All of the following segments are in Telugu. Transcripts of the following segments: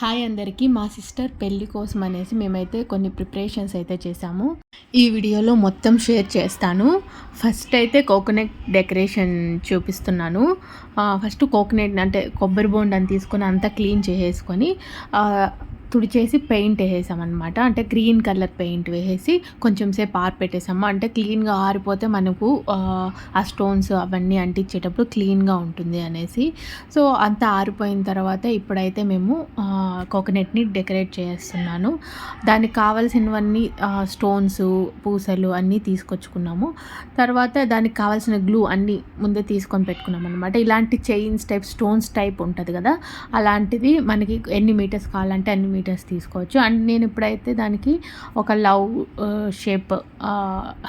హాయ్ అందరికీ. మా సిస్టర్ పెళ్లి కోసం అనేసి మేమైతే కొన్ని ప్రిపరేషన్స్ అయితే చేసాము. ఈ వీడియోలో మొత్తం షేర్ చేస్తాను. ఫస్ట్ అయితే కోకోనట్ డెకరేషన్ చూపిస్తున్నాను. ఫస్ట్ కోకోనట్ అంటే కొబ్బరి బోండాన్ని తీసుకొని అంతా క్లీన్ చేసేసుకొని తుడిచేసి పెయింట్ వేసేసామన్నమాట. అంటే గ్రీన్ కలర్ పెయింట్ వేసేసి కొంచెం సేపు ఆరిపెట్టేసాము. అంటే క్లీన్గా ఆరిపోతే మనకు ఆ స్టోన్స్ అవన్నీ అంటించేటప్పుడు క్లీన్గా ఉంటుంది అనేసి. సో అంతా ఆరిపోయిన తర్వాత ఇప్పుడైతే మేము కోకోనట్ని డెకరేట్ చేస్తున్నాను. దానికి కావాల్సినవన్నీ స్టోన్స్, పూసలు అన్నీ తీసుకొచ్చుకున్నాము. తర్వాత దానికి కావాల్సిన గ్లూ అన్నీ ముందే తీసుకొని పెట్టుకున్నాం అనమాట. ఇలాంటి చైన్స్ టైప్, స్టోన్స్ టైప్ ఉంటుంది కదా, అలాంటిది మనకి ఎన్ని మీటర్స్ కావాలంటే అన్ని మీటర్స్ తీసుకోవచ్చు. అండ్ నేను ఇప్పుడైతే దానికి ఒక లవ్ షేప్,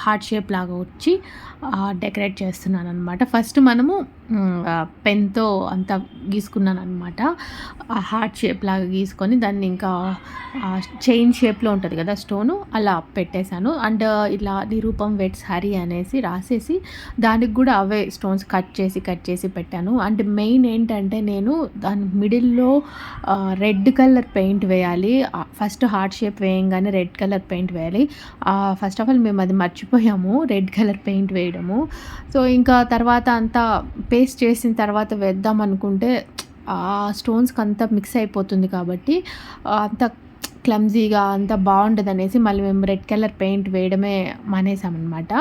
హార్ట్ షేప్ లాగా వచ్చి డెకరేట్ చేస్తున్నాను అనమాట. ఫస్ట్ మనము పెన్తో అంతా గీసుకున్నాను అనమాట. హార్ట్ షేప్ లాగా గీసుకొని దాన్ని ఇంకా చైన్ షేప్లో ఉంటుంది కదా స్టోను, అలా పెట్టేశాను. అండ్ ఇలా నిరూపం వెట్స్ హరి అనేసి రాసేసి దానికి కూడా అవే స్టోన్స్ కట్ చేసి పెట్టాను. అండ్ మెయిన్ ఏంటంటే నేను దాని మిడిల్లో రెడ్ కలర్ పెయింట్ వేయాలి. ఫస్ట్ హార్ట్ షేప్ వేయంగానే రెడ్ కలర్ పెయింట్ వేయాలి. ఫస్ట్ ఆఫ్ ఆల్ మేము అది మర్చిపోయాము, రెడ్ కలర్ పెయింట్ వేయడము. సో ఇంకా తర్వాత అంతా పేస్ట్ చేసిన తర్వాత వేద్దాం అనుకుంటే ఆ స్టోన్స్కి అంతా మిక్స్ అయిపోతుంది కాబట్టి అంత క్లమ్జీగా అంత బాగుండదు అనేసి మళ్ళీ మేము రెడ్ కలర్ పెయింట్ వేయడమే మానేసామన్నమాట.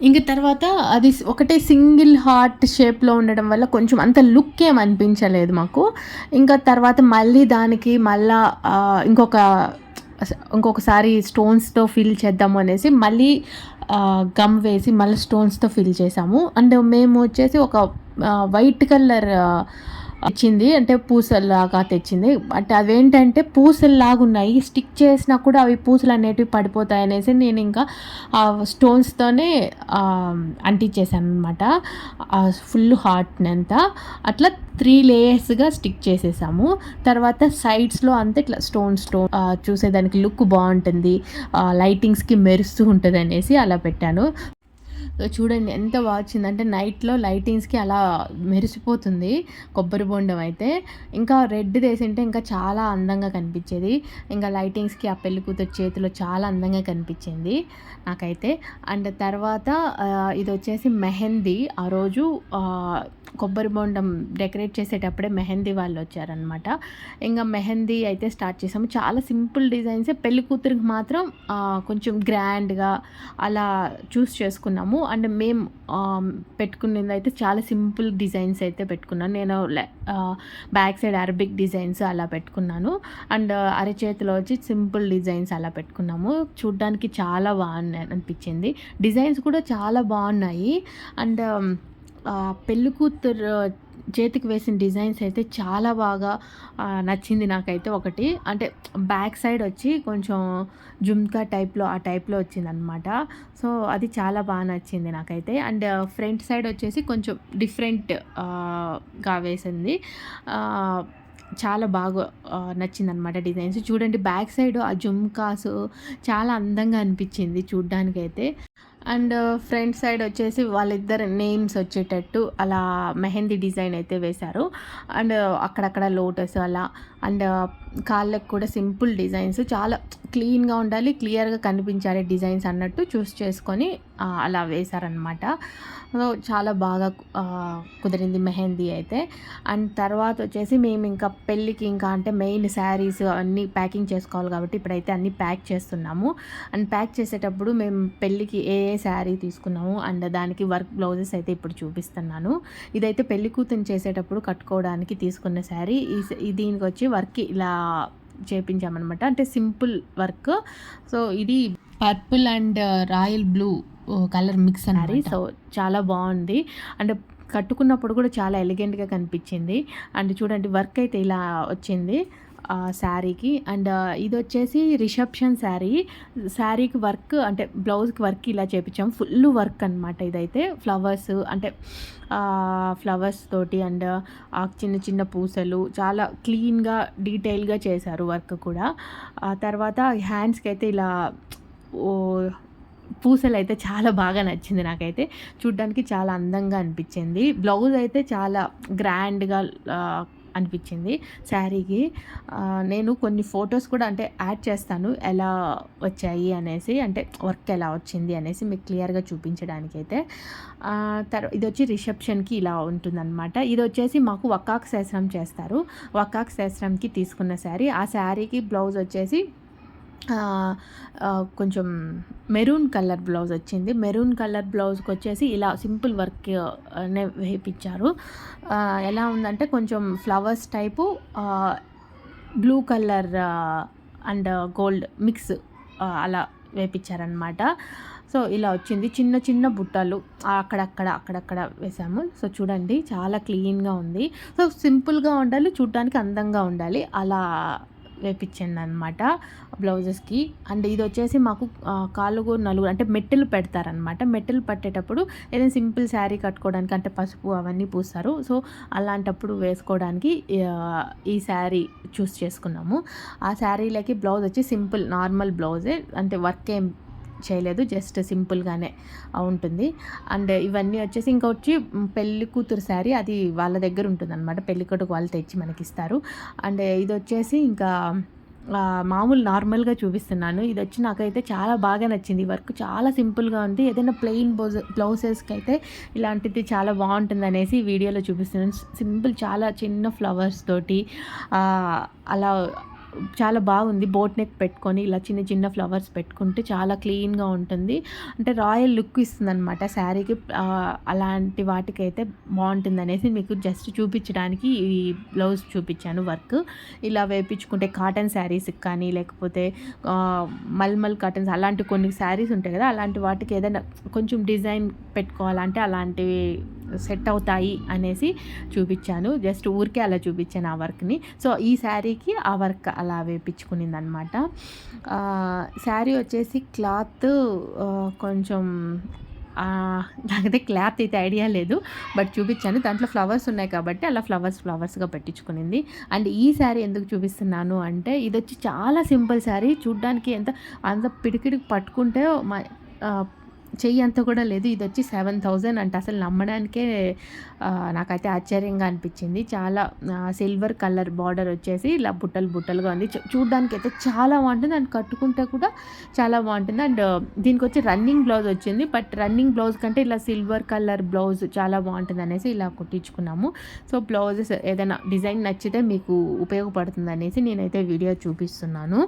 ఇంక తర్వాత అది ఒకటే సింగిల్ హార్ట్ షేప్లో ఉండడం వల్ల కొంచెం అంత లుక్ ఏం అనిపించలేదు మాకు. ఇంకా తర్వాత మళ్ళీ దానికి మళ్ళా ఇంకొకసారి స్టోన్స్తో ఫిల్ చేద్దాము అనేసి మళ్ళీ గమ్ వేసి మళ్ళీ స్టోన్స్తో ఫిల్ చేసాము. అండ్ మేము వచ్చేసి ఒక వైట్ కలర్ ఇచ్చింది, అంటే పూసల్లాగా తెచ్చింది. అంటే అవేంటంటే పూసల్లాగా ఉన్నాయి, స్టిక్ చేసినా కూడా అవి పూసలు అనేటివి పడిపోతాయి అనేసి నేను ఇంకా స్టోన్స్తోనే అంటించేసాను అనమాట. ఫుల్ హార్ట్ని అంతా అట్లా 3 లేయర్స్గా స్టిక్ చేసేసాము. తర్వాత సైడ్స్లో అంతా ఇట్లా స్టోన్ చూసేదానికి లుక్ బాగుంటుంది, లైటింగ్స్కి మెరుస్తూ ఉంటుంది అనేసి అలా పెట్టాను. చూడండి ఎంత బాగా వచ్చిందంటే నైట్లో లైటింగ్స్కి అలా మెరిసిపోతుంది కొబ్బరి బొండం అయితే. ఇంకా రెడ్ వేసింటే ఇంకా చాలా అందంగా కనిపించేది. ఇంకా లైటింగ్స్కి ఆ పెళ్లి కూతురు చేతిలో చాలా అందంగా కనిపించింది నాకైతే. అండ్ తర్వాత ఇది వచ్చేసి మెహందీ. ఆ రోజు కొబ్బరి బొండం డెకరేట్ చేసేటప్పుడే మెహందీ వాళ్ళు వచ్చారనమాట. ఇంకా మెహందీ అయితే స్టార్ట్ చేసాము. చాలా సింపుల్ డిజైన్సే, పెళ్లి కూతురికి మాత్రం కొంచెం గ్రాండ్గా అలా చూస్ చేసుకున్నాము. అండ్ మేము పెట్టుకునేది అయితే చాలా సింపుల్ డిజైన్స్ అయితే పెట్టుకున్నాను. నేను బ్యాక్ సైడ్ అరబిక్ డిజైన్స్ అలా పెట్టుకున్నాను. అండ్ అరచేతిలో వచ్చి సింపుల్ డిజైన్స్ అలా పెట్టుకున్నాము. చూడ్డానికి చాలా బాగున్నాయి అనిపించింది. డిజైన్స్ కూడా చాలా బాగున్నాయి. అండ్ పెళ్లి కూతురు చేతికి వేసిన డిజైన్స్ అయితే చాలా బాగా నచ్చింది నాకైతే. ఒకటి అంటే బ్యాక్ సైడ్ వచ్చి కొంచెం జుమ్కా టైప్లో ఆ టైప్లో వచ్చిందనమాట. సో అది చాలా బాగా నచ్చింది నాకైతే. అండ్ ఫ్రంట్ సైడ్ వచ్చేసి కొంచెం డిఫరెంట్గా వేసింది, చాలా బాగా నచ్చిందనమాట డిజైన్స్. చూడండి బ్యాక్ సైడ్ ఆ జుమ్కాస్ చాలా అందంగా అనిపించింది చూడ్డానికైతే. అండ్ ఫ్రంట్ సైడ్ వచ్చేసి వాళ్ళిద్దరు నేమ్స్ వచ్చేటట్టు అలా మెహందీ డిజైన్ అయితే వేశారు. అండ్ అక్కడక్కడ లోటస్ అలా. అండ్ కాళ్ళకు కూడా సింపుల్ డిజైన్స్, చాలా క్లీన్గా ఉండాలి, క్లియర్గా కనిపించాలి డిజైన్స్ అన్నట్టు చూస్ చేసుకొని అలా వేశారనమాట. చాలా బాగా కుదిరింది మెహందీ అయితే. అండ్ తర్వాత వచ్చేసి మేము ఇంకా పెళ్ళికి ఇంకా అంటే మెయిన్ శారీస్ అన్నీ ప్యాకింగ్ చేసుకోవాలి కాబట్టి ఇప్పుడైతే అన్నీ ప్యాక్ చేస్తున్నాము. అండ్ ప్యాక్ చేసేటప్పుడు మేము పెళ్ళికి ఏ శారీ తీసుకున్నాము అండ్ దానికి వర్క్ బ్లౌజెస్ అయితే ఇప్పుడు చూపిస్తున్నాను. ఇదైతే పెళ్లి కూతురు చేసేటప్పుడు కట్టుకోవడానికి తీసుకున్న శారీ. దీనికి వచ్చి వర్క్ ఇలా చేపించామన్నమాట, అంటే సింపుల్ వర్క్. సో ఇది purple and royal blue colour mix అన్నది. సో చాలా బాగుంది. అండ్ కట్టుకున్నప్పుడు కూడా చాలా ఎలిగెంట్గా కనిపించింది. అండ్ చూడండి వర్క్ అయితే ఇలా వచ్చింది శారీకి. అండ్ ఇది వచ్చేసి రిసెప్షన్ శారీకి వర్క్, అంటే బ్లౌజ్కి వర్క్ ఇలా చేపించాము. ఫుల్ వర్క్ అనమాట. ఇదైతే ఫ్లవర్స్, అంటే ఫ్లవర్స్ తోటి అండ్ చిన్న చిన్న పూసలు చాలా క్లీన్గా డీటెయిల్గా చేశారు వర్క్ కూడా. తర్వాత హ్యాండ్స్కి అయితే ఇలా పూసలు అయితే చాలా బాగా నచ్చింది నాకైతే. చూడ్డానికి చాలా అందంగా అనిపించింది. బ్లౌజ్ అయితే చాలా గ్రాండ్గా అనిపించింది శారీకి. నేను కొన్ని ఫొటోస్ కూడా అంటే యాడ్ చేస్తాను ఎలా వచ్చాయి అనేసి, అంటే వర్క్ ఎలా వచ్చింది అనేసి మీకు క్లియర్గా చూపించడానికైతే. ఇది వచ్చి రిసెప్షన్కి ఇలా ఉంటుందన్నమాట. ఇది వచ్చేసి మాకు వక్కాకు శాస్త్రం చేస్తారు, వక్కాకు శాస్త్రంకి తీసుకున్న శారీ. ఆ శారీకి బ్లౌజ్ వచ్చేసి కొంచెం మెరూన్ కలర్ బ్లౌజ్ వచ్చింది. మెరూన్ కలర్ బ్లౌజ్కి వచ్చేసి ఇలా సింపుల్ వర్క్ వేయించారు. ఎలా ఉందంటే కొంచెం flowers type, blue colour and gold mix అలా వేయించారనమాట. సో ఇలా వచ్చింది. చిన్న చిన్న బుట్టలు అక్కడక్కడ వేసాము. సో చూడండి చాలా క్లీన్గా ఉంది. సో సింపుల్గా ఉండాలి, చూడటానికి అందంగా ఉండాలి, అలా వేపించింది అనమాట బ్లౌజెస్కి. అండ్ ఇది వచ్చేసి మాకు కాలుగు నలుగు అంటే మెట్టెలు పెడతారనమాట. మెట్టెలు పట్టేటప్పుడు ఏదైనా సింపుల్ శారీ కట్టుకోవడానికి అంటే పసుపు అవన్నీ పూస్తారు. సో అలాంటప్పుడు వేసుకోవడానికి ఈ శారీ చూస్ చేసుకున్నాము. ఆ శారీలకి బ్లౌజ్ వచ్చి సింపుల్ నార్మల్ బ్లౌజే, అంటే వర్క్ ఏం చేయలేదు, జస్ట్ సింపుల్గానే ఉంటుంది. అండ్ ఇవన్నీ వచ్చేసి ఇంకా వచ్చి పెళ్లి కూతురు శారీ, అది వాళ్ళ దగ్గర ఉంటుంది అనమాట. పెళ్ళికొడుకు వాళ్ళు తెచ్చి మనకి ఇస్తారు. అండ్ ఇది వచ్చేసి ఇంకా మామూలు నార్మల్గా చూపిస్తున్నాను. ఇది వచ్చి నాకైతే చాలా బాగా నచ్చింది. వర్క్ చాలా సింపుల్గా ఉంది. ఏదైనా ప్లెయిన్ బ్లౌజెస్కి అయితే ఇలాంటిది చాలా బాగుంటుంది అనేసి వీడియోలో చూపిస్తున్నాను. సింపుల్ చాలా చిన్న ఫ్లవర్స్ తోటి అలా చాలా బాగుంది. బోట్ నెక్ పెట్టుకొని ఇలా చిన్న చిన్న ఫ్లవర్స్ పెట్టుకుంటే చాలా క్లీన్గా ఉంటుంది, అంటే రాయల్ లుక్ ఇస్తుంది అనమాట శారీకి. అలాంటి వాటికైతే బాగుంటుంది అనేసి మీకు జస్ట్ చూపించడానికి ఈ బ్లౌజ్ చూపించాను. వర్క్ ఇలా వేయించుకుంటే కాటన్ శారీస్కి కానీ, లేకపోతే మల్మల్ కాటన్స్ అలాంటి కొన్ని శారీస్ ఉంటాయి కదా, అలాంటి వాటికి ఏదైనా కొంచెం డిజైన్ పెట్టుకోవాలంటే అలాంటివి సెట్ అవుతాయి అనేసి చూపించాను. జస్ట్ ఊరికే అలా చూపించాను ఆ వర్క్ని. సో ఈ శారీకి ఆ వర్క్ అలా వేయించుకునింది అనమాట. శారీ వచ్చేసి క్లాత్ కొంచెం నాకైతే క్లాత్ అయితే ఐడియా లేదు, బట్ చూపించాను. దాంట్లో ఫ్లవర్స్ ఉన్నాయి కాబట్టి అలా ఫ్లవర్స్గా పెట్టించుకునింది. అండ్ ఈ శారీ ఎందుకు చూపిస్తున్నాను అంటే, ఇది వచ్చి చాలా సింపుల్ శారీ, చూడ్డానికి అంత పిడికిడికి పట్టుకుంటే చెయ్యి అంత కూడా లేదు. ఇది వచ్చి 7,000 అంటే అసలు నమ్మడానికే నాకైతే ఆశ్చర్యంగా అనిపించింది. చాలా సిల్వర్ కలర్ బార్డర్ వచ్చేసి ఇలా బుట్టలుగా ఉంది. చూడ్డానికి అయితే చాలా బాగుంటుంది, అండ్ కట్టుకుంటే కూడా చాలా బాగుంటుంది. అండ్ దీనికి వచ్చి రన్నింగ్ బ్లౌజ్ వచ్చింది, బట్ రన్నింగ్ బ్లౌజ్ కంటే ఇలా సిల్వర్ కలర్ బ్లౌజ్ చాలా బాగుంటుంది అనేసి ఇలా కుట్టించుకున్నాము. సో బ్లౌజెస్ ఏదైనా డిజైన్ నచ్చితే మీకు ఉపయోగపడుతుంది అనేసి నేనైతే వీడియో చూపిస్తున్నాను.